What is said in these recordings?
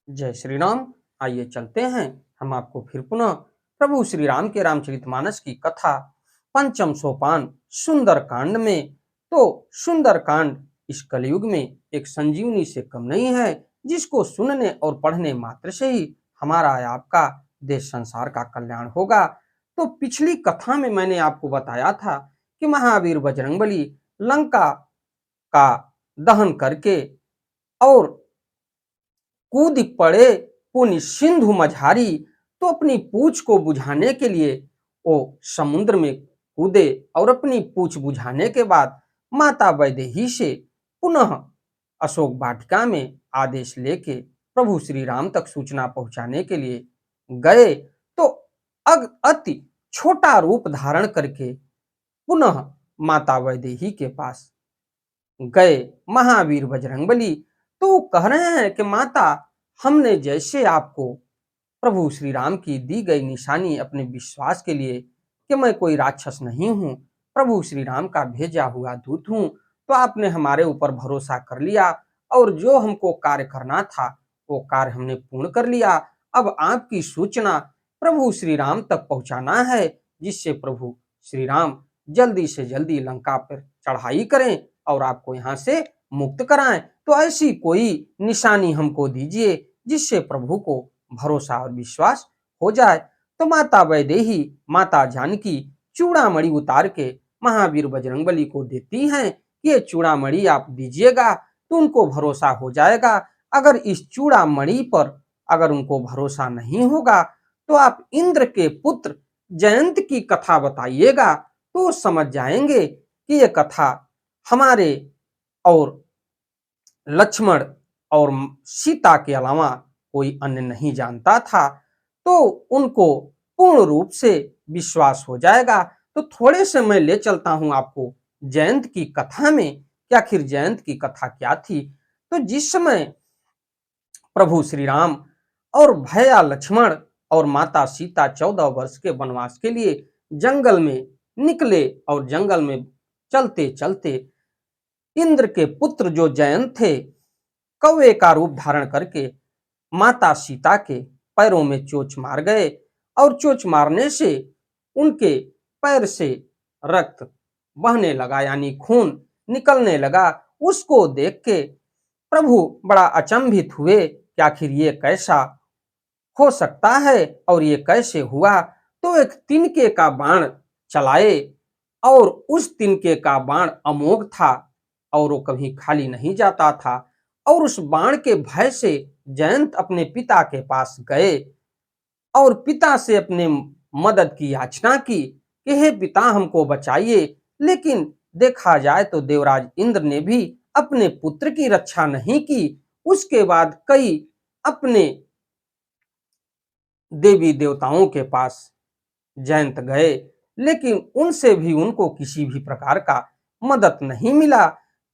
जय श्री राम। आइए चलते हैं हम आपको फिर पुनः प्रभु श्री राम के रामचरितमानस की कथा पंचम सोपान सुंदर कांड में। तो सुंदर कांड इस कलयुग में एक संजीवनी से कम नहीं है, जिसको सुनने और पढ़ने मात्र से ही हमारा या आपका देश संसार का कल्याण होगा। तो पिछली कथा में मैंने आपको बताया था कि महावीर बजरंगबली लंका का दहन करके और कूद पड़े पुनि सिंधु मझारी। तो अपनी पूछ को बुझाने के लिए वो समुद्र में कूदे और अपनी पूछ बुझाने के बाद माता वैदेही से पुनः अशोक वाटिका में आदेश लेके प्रभु श्री राम तक सूचना पहुंचाने के लिए गए। तो अति छोटा रूप धारण करके पुनः माता वैदेही के पास गए महावीर बजरंगबली। तो कह रहे हैं कि माता, हमने जैसे आपको प्रभु श्री राम की दी गई निशानी अपने विश्वास के लिए कि मैं कोई राक्षस नहीं हूं, प्रभु श्री राम का भेजा हुआ दूत हूं, तो आपने हमारे ऊपर भरोसा कर लिया और जो हमको कार्य करना था वो कार्य हमने पूर्ण कर लिया। अब आपकी सूचना प्रभु श्री राम तक पहुंचाना है, जिससे प्रभु श्री राम जल्दी से जल्दी लंका पर चढ़ाई करें और आपको यहाँ से मुक्त कराएं। तो ऐसी कोई निशानी हमको दीजिए जिससे प्रभु को भरोसा और विश्वास हो जाए। तो माता वैदेही, माता जानकी चूड़ामणि उतार के महावीर बजरंगबली को देती हैं कि ये चूड़ामणि आप दीजिएगा तो उनको भरोसा हो जाएगा। अगर इस चूड़ामणि पर अगर उनको भरोसा नहीं होगा तो आप इंद्र के पुत्र जयंत की कथा बताइएगा, तो समझ जाएंगे कि ये कथा हमारे और लक्ष्मण और सीता के अलावा कोई अन्य नहीं जानता था। तो उनको पूर्ण रूप से विश्वास हो जाएगा। तो थोड़े से मैं ले चलता हूं आपको जयंत की कथा में कि आखिर जयंत की कथा क्या थी। तो जिस समय प्रभु श्री राम और भैया लक्ष्मण और माता सीता 14 वर्ष के वनवास के लिए जंगल में निकले और जंगल में चलते चलते इंद्र के पुत्र जो जयंत थे कौवे का रूप धारण करके माता सीता के पैरों में चोंच मार गए और चोंच मारने से उनके पैर से रक्त बहने लगा, यानी खून निकलने लगा। उसको देख के प्रभु बड़ा अचंभित हुए कि आखिर ये कैसा हो सकता है और ये कैसे हुआ। तो एक तिनके का बाण चलाए और उस तिनके का बाण अमोघ था और वो कभी खाली नहीं जाता था। और उस बाण के भय से जयंत अपने पिता के पास गए और पिता से अपने मदद की याचना की कि हे पिता, हमको बचाइए। लेकिन देखा जाए तो देवराज इंद्र ने भी अपने पुत्र की रक्षा नहीं की। उसके बाद कई अपने देवी देवताओं के पास जयंत गए, लेकिन उनसे भी उनको किसी भी प्रकार का मदद नहीं मिला।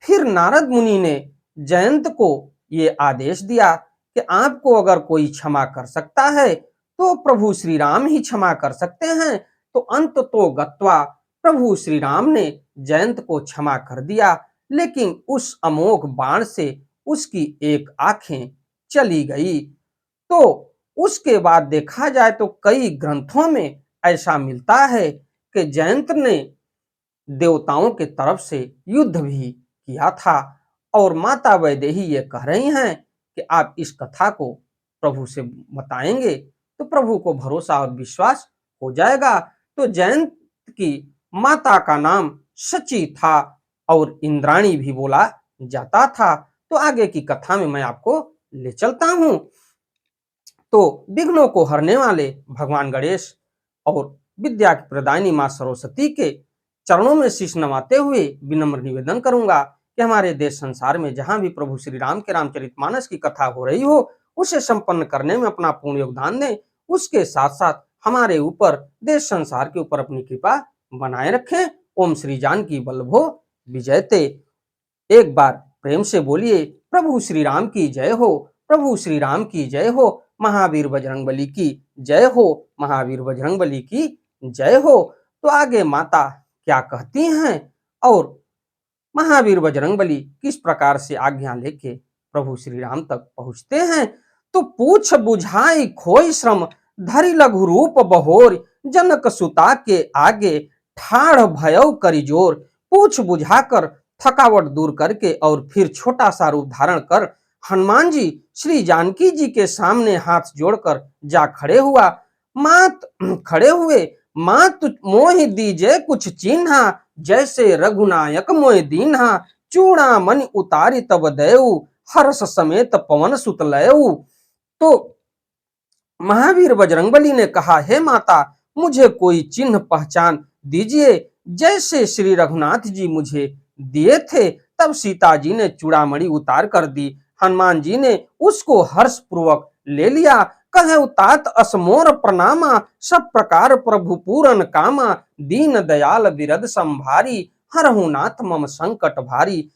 फिर नारद मुनि ने जयंत को ये आदेश दिया कि आपको अगर कोई क्षमा कर सकता है तो प्रभु श्री राम ही क्षमा कर सकते हैं। तो अंत तो गत्वा प्रभु श्री राम ने जयंत को क्षमा कर दिया, लेकिन उस अमोघ बाण से उसकी एक आंखें चली गई। तो उसके बाद देखा जाए तो कई ग्रंथों में ऐसा मिलता है कि जयंत ने देवताओं के तरफ से युद्ध भी किया था। और माता वैदेही ये कह रही हैं कि आप इस कथा को प्रभु से बताएंगे तो प्रभु को भरोसा और विश्वास हो जाएगा। तो जयंत की माता का नाम सची था और इंद्राणी भी बोला जाता था। तो आगे की कथा में मैं आपको ले चलता हूं। तो विघ्नों को हरने वाले भगवान गणेश और विद्या की प्रदायिनी मां सरस्वती के चरणों में शीश नवाते हुए विनम्र निवेदन करूंगा कि हमारे देश संसार में जहां भी प्रभु श्री राम के रामचरितमानस की कथा हो रही हो, उसे संपन्न करने में अपना पूर्ण योगदान दें। उसके साथ साथ हमारे ऊपर, देश संसार के ऊपर अपनी कृपा बनाए रखें। ओम श्री जानकी वल्लभो विजयते। एक बार प्रेम से बोलिए प्रभु श्री राम की जय हो, प्रभु श्री राम की जय हो, महावीर बजरंगबली की जय हो, महावीर बजरंगबली की जय हो। तो आगे माता क्या कहती हैं और महावीर बजरंगबली किस प्रकार से आज्ञा लेके प्रभु श्री राम तक पहुंचते हैं, तो पूछ बुझाई खोई श्रम, धरि लघु रूप बहोर, जनक सुता के आगे ठाढ़ भयउ करी जोर। पूछ बुझाकर थकावट दूर करके और फिर छोटा सा रूप धारण कर हनुमान जी श्री जानकी जी के सामने हाथ जोड़कर जा खड़े हुआ। मात खड़े हुए, मात मोहि दीजे कुछ चिन्हा, जैसे रघुनायक मोहि दीन्हा। चूड़ामणि उतारी तब दयऊ, हर्ष समेत पवन सुत लयऊ। तो महावीर बजरंगबली ने कहा, हे माता, मुझे कोई चिन्ह पहचान दीजिए, जैसे श्री रघुनाथ जी मुझे दिए थे। तब सीता जी ने चूड़ामणि उतार कर दी। हनुमान जी ने उसको हर्ष पूर्वक ले लिया। कहे तात असमोर प्रणामा, सब प्रकार प्रभु पूरन कामा। दीन दयाल बिरद संभारी, हरहु नाथ मम संकट भारी।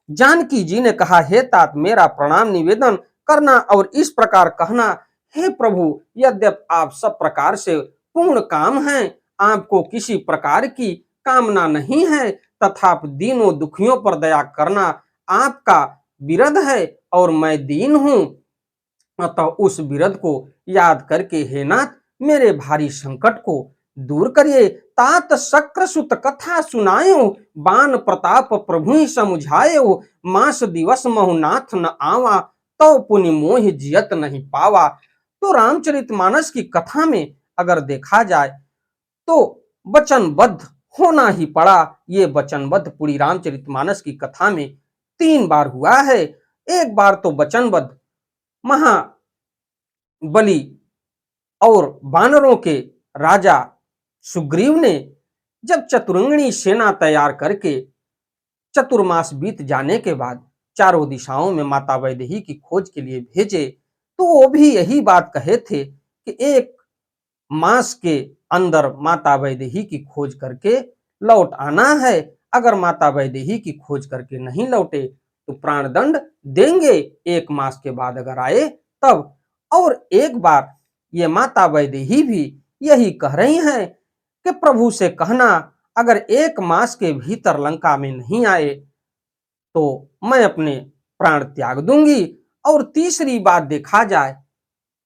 जानकी जी ने कहा, हे तात, मेरा प्रणाम निवेदन करना और इस प्रकार कहना, हे प्रभु, यद्यप आप सब प्रकार से पूर्ण काम हैं, आपको किसी प्रकार की कामना नहीं है, तथापि दीनों दुखियों पर दया करना आपका विरध है और मैं दीन हूं। अतः उस विरध को याद करके हे नाथ, मेरे भारी संकट को दूर करिए। तात शक्र सुत कथा सुनायो, बान प्रताप प्रभु ही समुझायो। मास दिवस महु नाथ न आवा, तो पुनि मोहि जियत नहीं पावा। तो रामचरितमानस की कथा में अगर देखा जाए तो वचनबद्ध होना ही पड़ा। ये वचनबद्ध पूरी रामचरितमानस की कथा में 3 बार हुआ है। एक बार तो वचनबद्ध महाबली और वानरों के राजा सुग्रीव ने जब चतुरंगिणी सेना तैयार करके चतुर्मास बीत जाने के बाद चारों दिशाओं में माता वैदेही की खोज के लिए भेजे, तो वो भी यही बात कहे थे कि 1 मास के अंदर माता वैदेही की खोज करके लौट आना है। अगर माता वैदेही की खोज करके नहीं लौटे तो प्राणदंड देंगे, 1 मास के बाद अगर आए तब। और एक बार ये माता वैदेही भी यही कह रही हैं कि प्रभु से कहना, अगर 1 मास के भीतर लंका में नहीं आए तो मैं अपने प्राण त्याग दूंगी। और तीसरी बात देखा जाए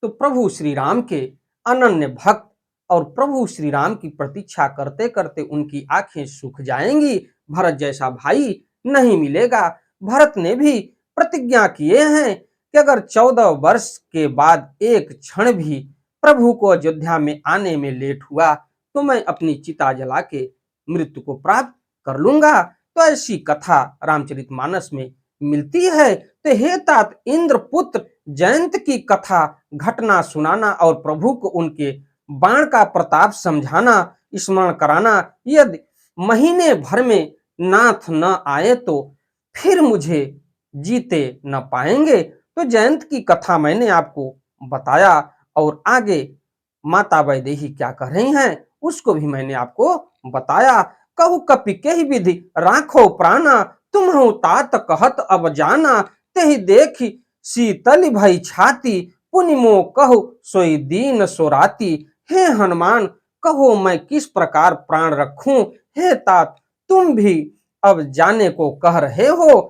तो प्रभु श्री राम के अनन्य भक्त और प्रभु श्री राम की प्रतीक्षा करते करते उनकी आंखें सूख जाएंगी, भरत जैसा भाई नहीं मिलेगा। भरत ने भी प्रतिज्ञा किए हैं कि अगर 14 वर्ष के बाद एक क्षण भी प्रभु को अयोध्या में आने में लेट हुआ तो मैं अपनी चिता जला के मृत्यु को प्राप्त कर लूंगा। तो ऐसी कथा रामचरितमानस में मिलती है। तो हे तात, इंद्रपुत्र जयंत की कथा घटना सुनाना और प्रभु को उनके बाण का प्रताप समझाना, स्मरण कराना। यदि महीने भर में नाथ न आए तो फिर मुझे जीते न पाएंगे। तो जयंत की कथा मैंने आपको बताया और आगे माता वैदेही क्या कह रही हैं उसको भी मैंने आपको बताया। कहु कपि केहि विधि राखो प्राणा, तुम्हु तात कहत अब जाना। तेहि देखि शीतल भई छाती, पुनि मोह कहु सोई दीन सोराती। हे हनुमान, कहो मैं किस प्रकार प्राण रखूं। हे तात, तुम भी अब जाने को कह रहे हो।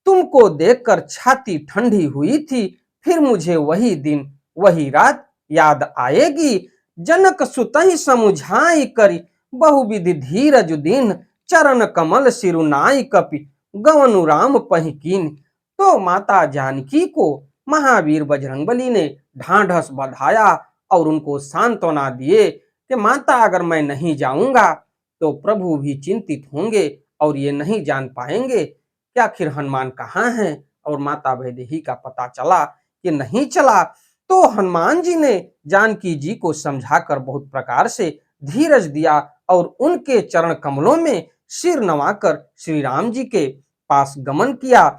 तुमको देखकर छाती ठंडी हुई थी, फिर मुझे वही दिन वही रात याद आएगी। जनक सुतहि समुझाई करी, बहुविधि धीरज दीन। चरण कमल सिरुनाई कपि, गवनु राम पहि कीन। तो माता जानकी को महावीर बजरंगबली ने ढांढस बंधाया और उनको सांत्वना दिए कि माता, अगर मैं नहीं जाऊंगा तो प्रभु भी चिंतित होंगे और ये नहीं जान पाएंगे कि आखिर हनुमान कहाँ हैं। और माता वैदेही का पता चला कि नहीं चला। तो हनुमान जी ने जानकी जी को समझाकर बहुत प्रकार से धीरज दिया और उनके चरण कमलों में सिर नवाकर श्री राम जी के पास गमन किया।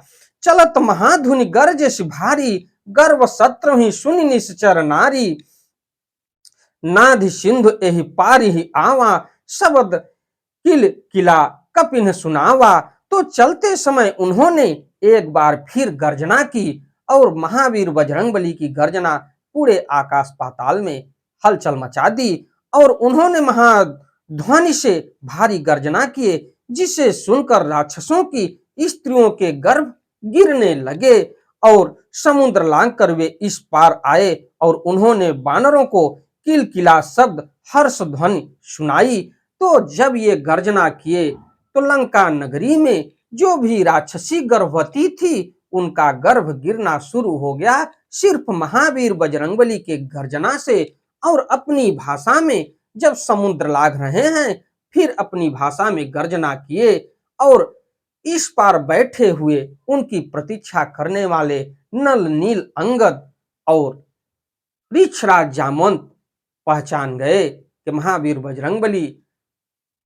चलत महाधुनि गरजस भारी, गर्व सत्र ही सुनि निश्चर नारी। नाधि सिंधु एहि पारि ही आवा, शब्द किल किला कपिन सुनावा। तो चलते समय उन्होंने एक बार फिर गर्जना की और महावीर बजरंगबली की गर्जना पूरे आकाश पाताल में हलचल मचा दी और उन्होंने महाध्वनि से भारी गर्जना किए, जिसे सुनकर राक्षसों की स्त्रियों के गर्भ गिरने लगे और समुद्र लांघकर वे इस पार आए और उन्होंने वानरों को किलकिला शब्द हर्ष ध्वनि सुनाई। तो जब ये गर्जना किए तो लंका नगरी में जो भी राक्षसी गर्भवती थी उनका गर्भ गिरना शुरू हो गया, सिर्फ महावीर बजरंगबली के गर्जना से। और अपनी भाषा में जब समुद्र लांघ रहे हैं फिर अपनी भाषा में गर्जना किए और इस पार बैठे हुए उनकी प्रतीक्षा करने वाले नल नील अंगद और ऋक्षराज जामवंत पहचान गए कि महावीर बजरंगबली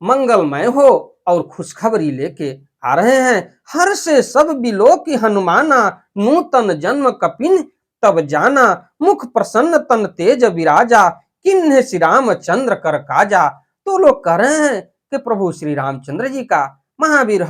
मंगलमय हो और खुशखबरी लेके आ रहे हैं। हर से सब बिलो की हनुमाना, नूतन जन्म कपिन तब जाना, मुख प्रसन्न तन तेज विराजा, किन्ह श्री रामचंद्र कर काजा। तो लोग कह रहे हैं कि प्रभु श्री रामचंद्र जी का महावीर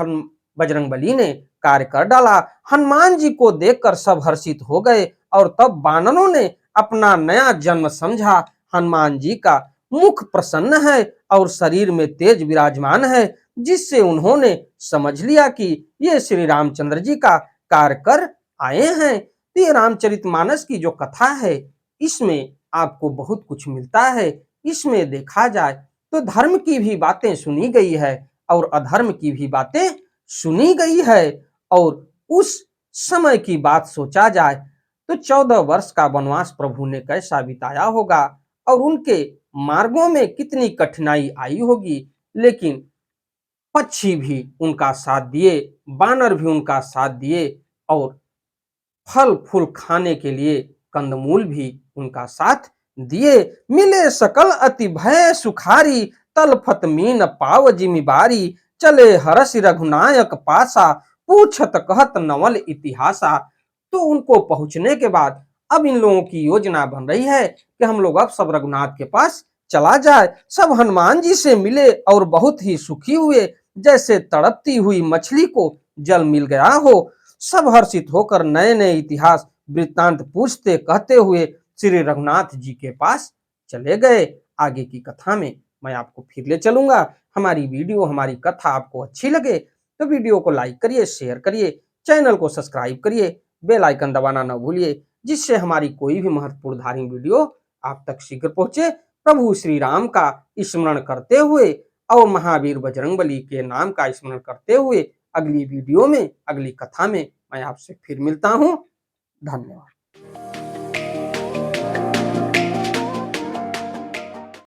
बजरंगबली ने कार्य कर डाला। हनुमान जी को देखकर सब हर्षित हो गए और तब वानरों ने अपना नया जन्म समझा। हनुमान जी का मुख प्रसन्न है और शरीर में तेज विराजमान है, जिससे उन्होंने समझ लिया कि ये श्री रामचंद्र जी का कार्य कर आए हैं। तो ये रामचरितमानस की जो कथा है इसमें आपको बहुत कुछ मिलता है। इसमें देखा जाए तो धर्म की भी बातें सुनी गई है और अधर्म की भी बातें सुनी गई है। और उस समय की बात सोचा जाए तो 14 वर्ष का वनवास प्रभु ने कैसा बिताया होगा और उनके मार्गों में कितनी कठिनाई आई होगी, लेकिन पक्षी भी उनका साथ दिए, बानर भी उनका साथ दिए और फल फूल खाने के लिए कंदमूल भी उनका साथ दिए। मिले सकल अति भय सुखारी, तलफत मीन पाव जिमिबारी, चले हरसि रघुनायक पासा, पूछत कहत नवल इतिहासा। तो उनको पहुंचने के बाद अब इन लोगों की योजना बन रही है कि हम लोग अब सब रघुनाथ के पास चला जाए। सब हनुमान जी से मिले और बहुत ही सुखी हुए, जैसे तड़पती हुई मछली को जल मिल गया हो। सब हर्षित होकर नए नए इतिहास वृत्तांत पूछते कहते हुए श्री रघुनाथ जी के पास चले गए। आगे की कथा में मैं आपको फिर ले चलूंगा। हमारी वीडियो हमारी कथा आपको अच्छी लगे तो वीडियो को लाइक करिए, शेयर करिए, चैनल को सब्सक्राइब करिए, बेल आइकन दबाना न भूलिए, जिससे हमारी कोई भी महत्वपूर्ण धार्मिक वीडियो आप तक शीघ्र पहुंचे। प्रभु श्री राम का स्मरण करते हुए और महावीर बजरंगबली के नाम का स्मरण करते हुए अगली वीडियो में अगली कथा में मैं आपसे फिर मिलता हूं। धन्यवाद।